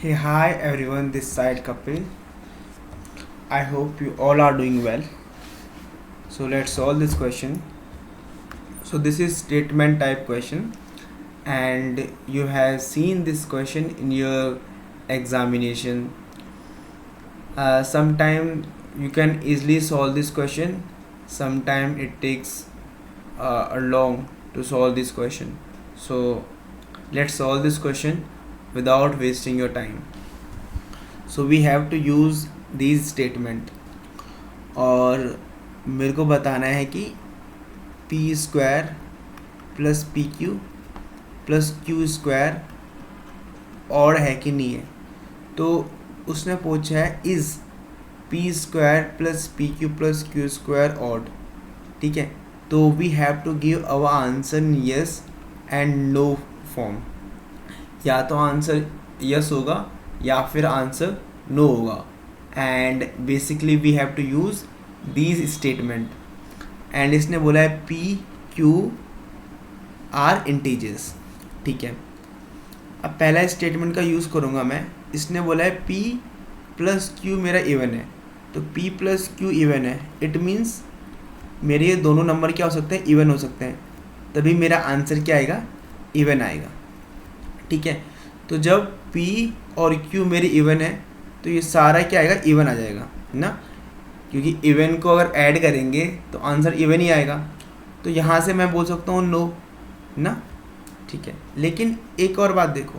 Hey, hi everyone, this side Kapil. I hope you all are doing well. So let's solve this question. So this is statement type question, and you have seen this question in your examination. Sometime you can easily solve this question. Sometime it takes a long to solve this question. So let's solve this question without wasting your time. So we have to use these statement और मेरे को बताना है कि p square plus p q plus q square और है कि नहीं है। तो उसने पूछा है is p square plus p q plus q square odd. ठीक है, तो we have to give our answer in yes and no form. या तो आंसर यस होगा या फिर आंसर नो होगा। And basically we have to use these statement. And इसने बोला है पी क्यू आर इंटीजर्स। ठीक है, अब पहला स्टेटमेंट का यूज़ करूँगा मैं। इसने बोला है पी प्लस क्यू मेरा इवन है, तो पी प्लस क्यू इवन है। इट मीन्स मेरे ये दोनों नंबर क्या हो सकते हैं, इवन हो सकते हैं, तभी मेरा आंसर क्या आएगा, इवन आएगा। ठीक है, तो जब P और Q मेरी इवन है तो ये सारा क्या आएगा, इवन आ जाएगा ना, क्योंकि इवन को अगर ऐड करेंगे तो आंसर इवन ही आएगा। तो यहाँ से मैं बोल सकता हूँ नो ना। ठीक है, लेकिन एक और बात देखो,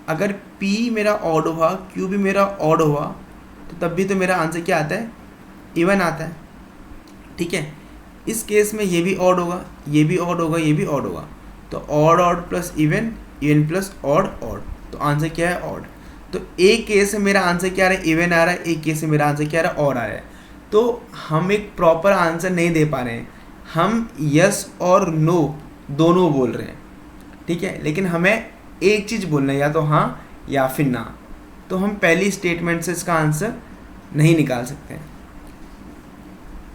अगर P मेरा ऑड हुआ, Q भी मेरा ऑड हुआ, तो तब भी तो मेरा आंसर क्या आता है, इवन आता है। ठीक है, इस केस में ये भी ऑड होगा, ये भी ऑड होगा, ये भी ऑड होगा, तो odd odd plus even, even plus odd odd, तो आंसर क्या है, ऑड। तो एक केस में मेरा आंसर क्या आ रहा है, इवन आ रहा है, एक केस में मेरा आंसर क्या आ रहा है, ऑड आ रहा है। तो हम एक प्रॉपर आंसर नहीं दे पा रहे हैं, हम यस और नो दोनों बोल रहे हैं। ठीक है, लेकिन हमें एक चीज़ बोलना है, या तो हाँ या फिर ना। तो हम पहली स्टेटमेंट से इसका आंसर नहीं निकाल सकते हैं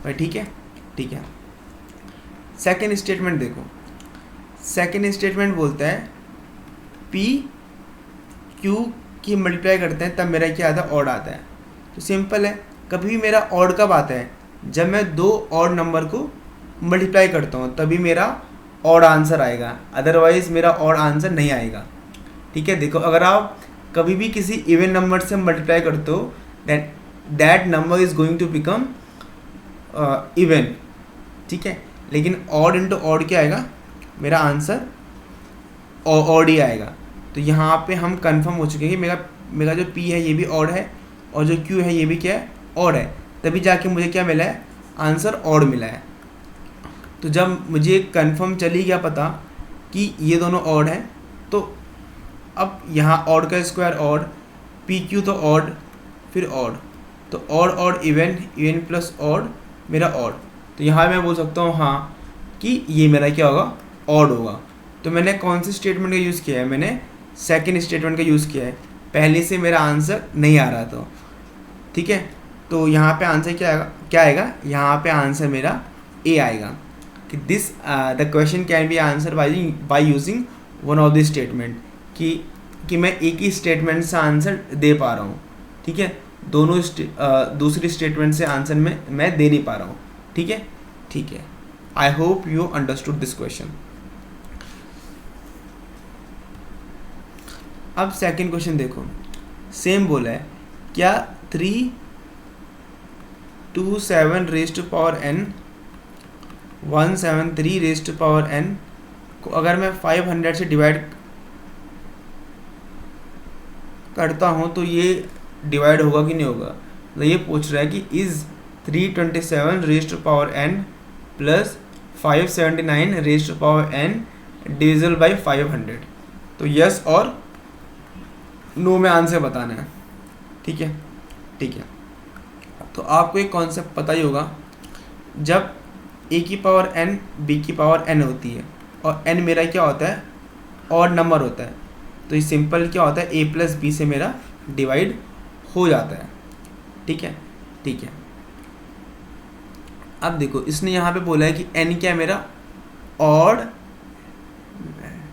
भाई। ठीक है, ठीक है। सेकेंड स्टेटमेंट देखो, सेकेंड स्टेटमेंट बोलता है पी क्यू की मल्टीप्लाई करते हैं तब मेरा क्या आता है, ऑड आता है। तो सिंपल है, कभी भी मेरा ऑड कब आता है, जब मैं दो ऑड नंबर को मल्टीप्लाई करता हूँ तभी मेरा ऑड आंसर आएगा, अदरवाइज मेरा ऑड आंसर नहीं आएगा। ठीक है, देखो अगर आप कभी भी किसी इवन नंबर से मल्टीप्लाई करते हो that number is going to become even. ठीक है, लेकिन ऑड इंटू ऑड क्या आएगा, मेरा आंसर ऑड ही आएगा। तो यहाँ पे हम कंफर्म हो चुके हैं कि मेरा जो P है ये भी ऑड है और जो Q है ये भी क्या है, ऑड है, तभी जाके मुझे क्या मिला है, आंसर ऑड मिला है। तो जब मुझे कंफर्म चली गया पता कि ये दोनों ऑड है, तो अब यहाँ ऑड का स्क्वायर ऑड, पी क्यू तो ऑड, फिर ऑड, तो odd odd even, even plus odd मेरा ऑड। तो यहाँ मैं बोल सकता हूँ हाँ कि ये मेरा क्या होगा, ऑड होगा। तो मैंने कौन सी स्टेटमेंट का यूज़ किया है, मैंने सेकेंड स्टेटमेंट का यूज़ किया है, पहले से मेरा आंसर नहीं आ रहा था। ठीक है, तो यहाँ पे आंसर क्या आएगा, यहाँ पे आंसर मेरा ए आएगा कि this the question can be answer by using one of the statement, कि मैं एक ही स्टेटमेंट से आंसर दे पा रहा हूँ। ठीक है, दोनों दूसरी स्टेटमेंट से आंसर मैं दे नहीं पा रहा हूँ। ठीक है, ठीक है। I hope you understood this question. अब सेकंड क्वेश्चन देखो, सेम बोला है क्या 327 raise to power n 173 raise to power n को अगर मैं 500 से डिवाइड करता हूँ तो ये डिवाइड होगा कि नहीं होगा। तो ये पूछ रहा है कि is 327 raise to power n plus 579 raise to power n divisible by 500। तो यस और नो में आंसर बताना है। ठीक है, ठीक है। तो आपको एक कॉन्सेप्ट पता ही होगा, जब a की पावर n b की पावर n होती है और n मेरा क्या होता है, ऑड नंबर होता है, तो ये सिंपल क्या होता है, a प्लस बी से मेरा डिवाइड हो जाता है। ठीक है, ठीक है। अब देखो इसने यहाँ पे बोला है कि n क्या है, मेरा ऑड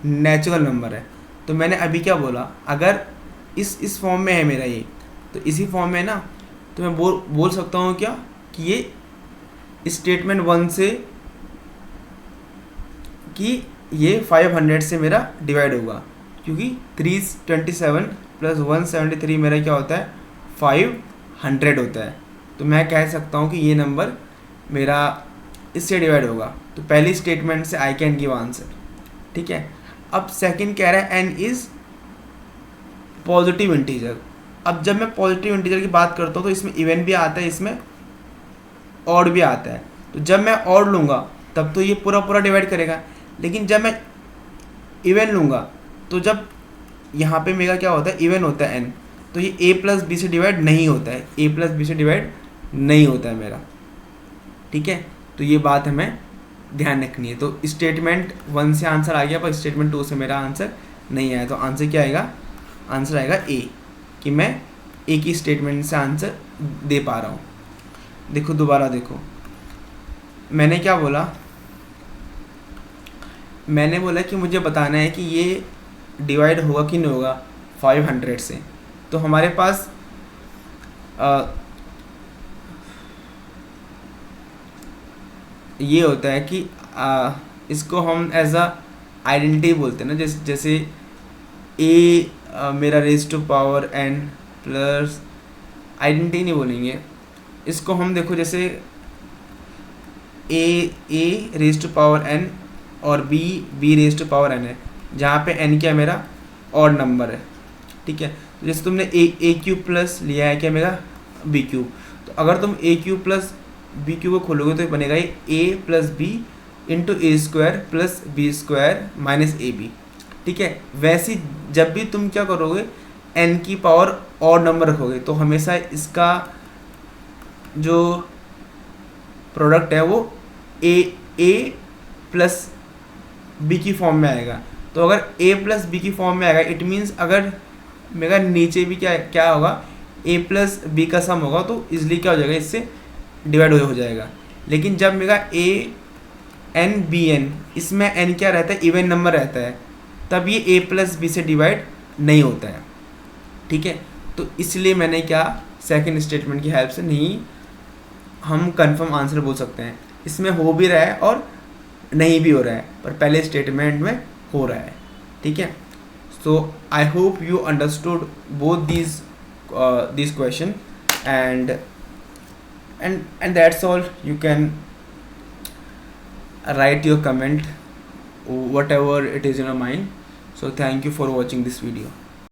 नेचुरल नंबर है। तो मैंने अभी क्या बोला, अगर इस फॉर्म में है मेरा ये, तो इसी फॉर्म में है ना, तो मैं बोल सकता हूँ क्या कि ये स्टेटमेंट 1 से कि ये 500 से मेरा डिवाइड होगा, क्योंकि 327 प्लस 173 मेरा क्या होता है 500 होता है। तो मैं कह सकता हूँ कि ये नंबर मेरा इससे डिवाइड होगा। तो पहली स्टेटमेंट से आई कैन गिव आंसर, ठीक है। अब सेकंड कह रहा है एन इज़ पॉजिटिव इंटीजर। अब जब मैं पॉजिटिव इंटीजर की बात करता हूँ तो इसमें इवन भी आता है, इसमें ऑड भी आता है। तो जब मैं ऑड लूँगा तब तो ये पूरा डिवाइड करेगा, लेकिन जब मैं इवन लूँगा तो जब यहाँ पे मेरा क्या होता है इवन होता है एन, तो ये ए प्लस बी से डिवाइड नहीं होता है, ए प्लस बी से डिवाइड नहीं होता है मेरा, ठीक है। तो ये बात हमें ध्यान रखनी है। तो स्टेटमेंट 1 से आंसर आ गया, पर स्टेटमेंट 2 से मेरा आंसर नहीं आया। तो आंसर क्या आएगा, आंसर आएगा ए, कि मैं ए की स्टेटमेंट से आंसर दे पा रहा हूँ। देखो दोबारा देखो, मैंने क्या बोला, मैंने बोला कि मुझे बताना है कि ये डिवाइड होगा कि नहीं होगा 500 से। तो हमारे पास ये होता है कि इसको हम एज अ आइडेंटिटी बोलते हैं ना, जैसे ए मेरा raise to power n plus, identity नहीं बोलेंगे इसको हम, देखो जैसे a raise to power n और b raise to power n है, जहाँ पे एन क्या मेरा ऑड नंबर है, ठीक है। तो जैसे तुमने ए क्यूब प्लस लिया है क्या मेरा बी क्यूब, तो अगर तुम A cube plus B cube को खोलोगे तो बनेगा ये A plus B into A square plus B square minus A B, ठीक है। वैसे जब भी तुम क्या करोगे एन की पावर ऑड नंबर रखोगे तो हमेशा इसका जो प्रोडक्ट है वो ए प्लस बी की फॉर्म में आएगा। तो अगर ए प्लस बी की फॉर्म में आएगा इट मीन्स अगर मेरा नीचे भी क्या होगा ए प्लस बी का सम होगा, तो इजली क्या हो जाएगा इससे डिवाइड हो जाएगा। लेकिन जब मेरा ए एन बी एन, इसमें एन क्या रहता है इवन नंबर रहता है, तब ये ए प्लस बी से डिवाइड नहीं होता है, ठीक है। तो इसलिए मैंने क्या सेकंड स्टेटमेंट की हेल्प से नहीं हम कंफर्म आंसर बोल सकते हैं, इसमें हो भी रहा है और नहीं भी हो रहा है, पर पहले स्टेटमेंट में हो रहा है, ठीक है। So I hope you understood both these question and that's all. You can write your comment whatever it is in your mind. So thank you for watching this video.